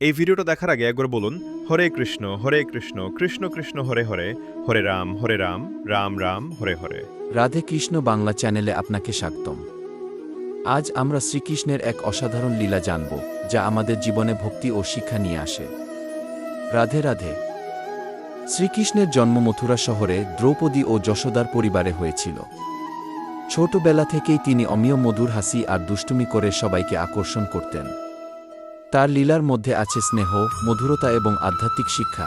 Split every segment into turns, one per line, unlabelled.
এই ভিডিওটা দেখার আগে একবার বলুন হরে কৃষ্ণ কৃষ্ণ কৃষ্ণ হরে হরে, হরে রাম রাম রাম হরে হরে।
রাধে কৃষ্ণ বাংলা চ্যানেলে আপনাকে স্বাগতম। আজ আমরা শ্রীকৃষ্ণের এক অসাধারণ লীলা জানব, যা আমাদের জীবনে ভক্তি ও শিক্ষা নিয়ে আসে। রাধে রাধে। শ্রীকৃষ্ণের জন্ম মথুরা শহরে দ্রৌপদী ও যশোদার পরিবারে হয়েছিল। ছোটবেলা থেকেই তিনি অমিয় মধুর হাসি আর দুষ্টুমি করে সবাইকে আকর্ষণ করতেন। তার লীলার মধ্যে আছে স্নেহ, মধুরতা এবং আধ্যাত্মিক শিক্ষা।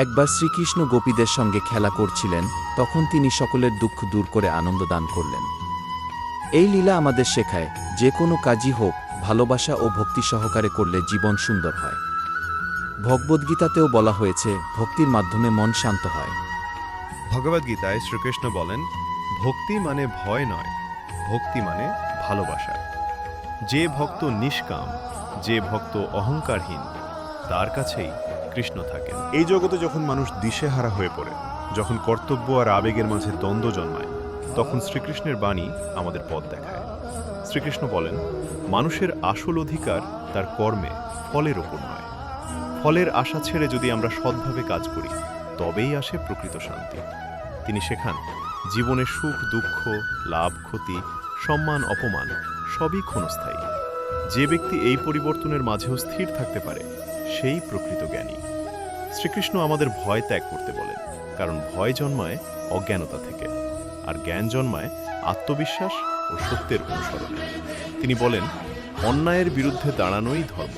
একবার শ্রীকৃষ্ণ গোপীদের সঙ্গে খেলা করছিলেন, তখন তিনি সকলের দুঃখ দূর করে আনন্দ দান করলেন। এই লীলা আমাদের শেখায়, যে কোনো কাজই হোক, ভালোবাসা ও ভক্তি সহকারে করলে জীবন সুন্দর হয়। ভগবদ্গীতাতেও বলা হয়েছে, ভক্তির মাধ্যমে মন শান্ত হয়।
ভগবদ্গীতায় শ্রীকৃষ্ণ বলেন, ভক্তি মানে ভয় নয়, ভক্তি মানে ভালোবাসা। যে ভক্ত নিষ্কাম, যে ভক্ত অহংকারহীন, তার কাছেই কৃষ্ণ থাকেন। এই জগতে যখন মানুষ দিশেহারা হয়ে পড়ে, যখন কর্তব্য আর আবেগের মাঝে দ্বন্দ্ব জন্মায়, তখন শ্রীকৃষ্ণের বাণী আমাদের পথ দেখায়। শ্রীকৃষ্ণ বলেন, মানুষের আসল অধিকার তার কর্মে, ফলের ওপর নয়। ফলের আশা ছেড়ে যদি আমরা সৎভাবে কাজ করি, তবেই আসে প্রকৃত শান্তি। তিনি শেখান, জীবনের সুখ দুঃখ, লাভ ক্ষতি, সম্মান অপমান সবই ক্ষণস্থায়ী। যে ব্যক্তি এই পরিবর্তনের মাঝেও স্থির থাকতে পারে, সেই প্রকৃত জ্ঞানী। শ্রীকৃষ্ণ আমাদের ভয় ত্যাগ করতে বলেন, কারণ ভয় জন্মায় অজ্ঞানতা থেকে, আর জ্ঞান জন্মায় আত্মবিশ্বাস ও সত্যের অনুসরণে। তিনি বলেন, অন্যায়ের বিরুদ্ধে দাঁড়ানোই ধর্ম।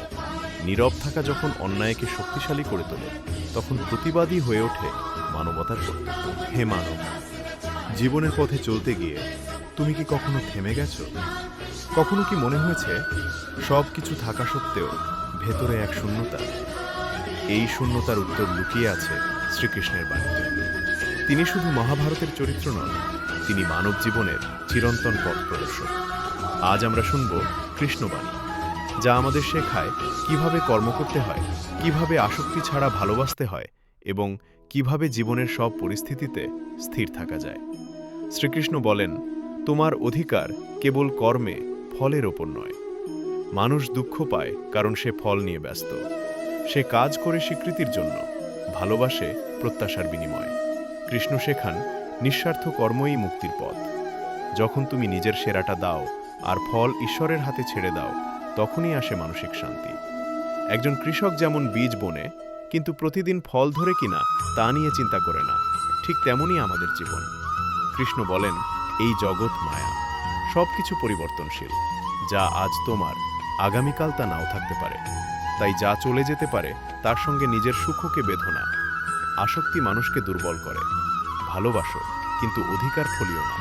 নীরব থাকা যখন অন্যায়কে শক্তিশালী করে তোলে, তখন প্রতিবাদী হয়ে ওঠে মানবতার কর্তব্য। হে মানব, জীবনের পথে চলতে গিয়ে তুমি কি কখনো থেমে গেছো? কখনো কি মনে হয়েছে সব কিছু থাকা সত্ত্বেও ভেতরে এক শূন্যতা? এই শূন্যতার উত্তর লুকিয়ে আছে শ্রীকৃষ্ণের বাণীতে। তিনি শুধু মহাভারতের চরিত্র নন, তিনি মানব জীবনের চিরন্তন পথ প্রদর্শক। আজ আমরা শুনব কৃষ্ণবাণী, যা আমাদের শেখায় কিভাবে কর্ম করতে হয়, কিভাবে আসক্তি ছাড়া ভালোবাসতে হয়, এবং কিভাবে জীবনের সব পরিস্থিতিতে স্থির থাকা যায়। শ্রীকৃষ্ণ বলেন, তোমার অধিকার কেবল কর্মে, ফলের ওপর নয়। মানুষ দুঃখ পায় কারণ সে ফল নিয়ে ব্যস্ত। সে কাজ করে স্বীকৃতির জন্য, ভালোবাসে প্রত্যাশার বিনিময়ে। কৃষ্ণ শেখান, নিঃস্বার্থ কর্মই মুক্তির পথ। যখন তুমি নিজের সেরাটা দাও আর ফল ঈশ্বরের হাতে ছেড়ে দাও, তখনই আসে মানসিক শান্তি। একজন কৃষক যেমন বীজ বোনে, কিন্তু প্রতিদিন ফল ধরে কিনা তা নিয়ে চিন্তা করে না, ঠিক তেমনই আমাদের জীবন। কৃষ্ণ বলেন, এই জগৎ মায়া, সবকিছু পরিবর্তনশীল। যা আজ তোমার, আগামীকাল তা নাও থাকতে পারে। তাই যা চলে যেতে পারে তার সঙ্গে নিজের সুখকে বেঁধো না। আসক্তি মানুষকে দুর্বল করে। ভালোবাসো, কিন্তু অধিকার ফলিও না।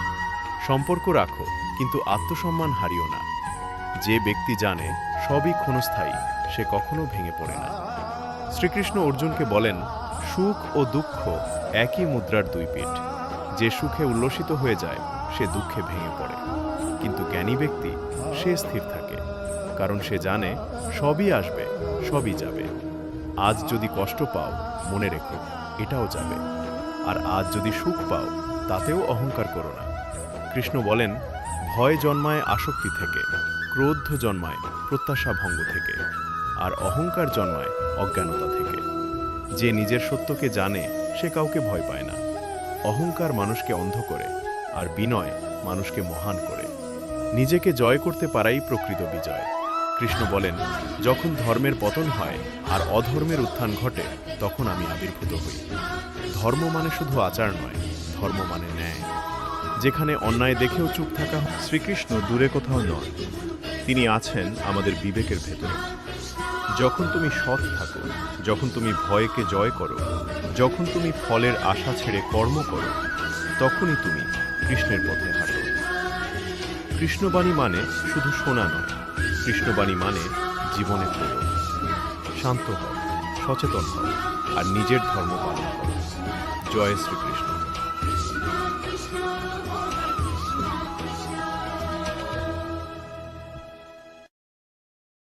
সম্পর্ক রাখো, কিন্তু আত্মসম্মান হারিও না। যে ব্যক্তি জানে সবই ক্ষণস্থায়ী, সে কখনো ভেঙে পড়ে না। শ্রীকৃষ্ণ অর্জুনকে বলেন, সুখ ও দুঃখ একই মুদ্রার দুই পিঠ। যে সুখে উল্লসিত হয়ে যায়, সে দুঃখে ভেঙে পড়ে। কিন্তু জ্ঞানী ব্যক্তি, সে স্থির থাকে, কারণ সে জানে সবই আসবে, সবই যাবে। আজ যদি কষ্ট পাও, মনে রেখো এটাও যাবে। আর আজ যদি সুখ পাও, তাতেও অহংকার করো না। কৃষ্ণ বলেন, ভয় জন্মায় আসক্তি থেকে, ক্রোধ জন্মায় প্রত্যাশা ভঙ্গ থেকে, আর অহংকার জন্মায় অজ্ঞানতা থেকে। যে নিজের সত্যকে জানে, সে কাউকে ভয় পায় না। অহংকার মানুষকে অন্ধ করে, আর বিনয় মানুষকে মহান করে। নিজেকে জয় করতে পারাই প্রকৃত বিজয়। কৃষ্ণ বলেন, যখন ধর্মের পতন হয় আর অধর্মের উত্থান ঘটে, তখন আমি আবির্ভূত হই। ধর্ম মানে শুধু আচার নয়, ধর্ম মানে ন্যায়। যেখানে অন্যায় দেখেও চুপ থাকা। শ্রীকৃষ্ণ দূরে কোথাও নয়, তিনি আছেন আমাদের বিবেকের ভেতরে। যখন তুমি সৎ থাকো, যখন তুমি ভয়কে জয় করো, যখন তুমি ফলের আশা ছেড়ে কর্ম করো, তখনই তুমি কৃষ্ণের পথে হাঁটো। কৃষ্ণবাণী মানে শুধু শোনা নয়, কৃষ্ণবাণী মানে জীবনে প্রয়োগ। শান্ত হও, সচেতন হও, আর নিজের ধর্ম পালন করো। জয় শ্রীকৃষ্ণ।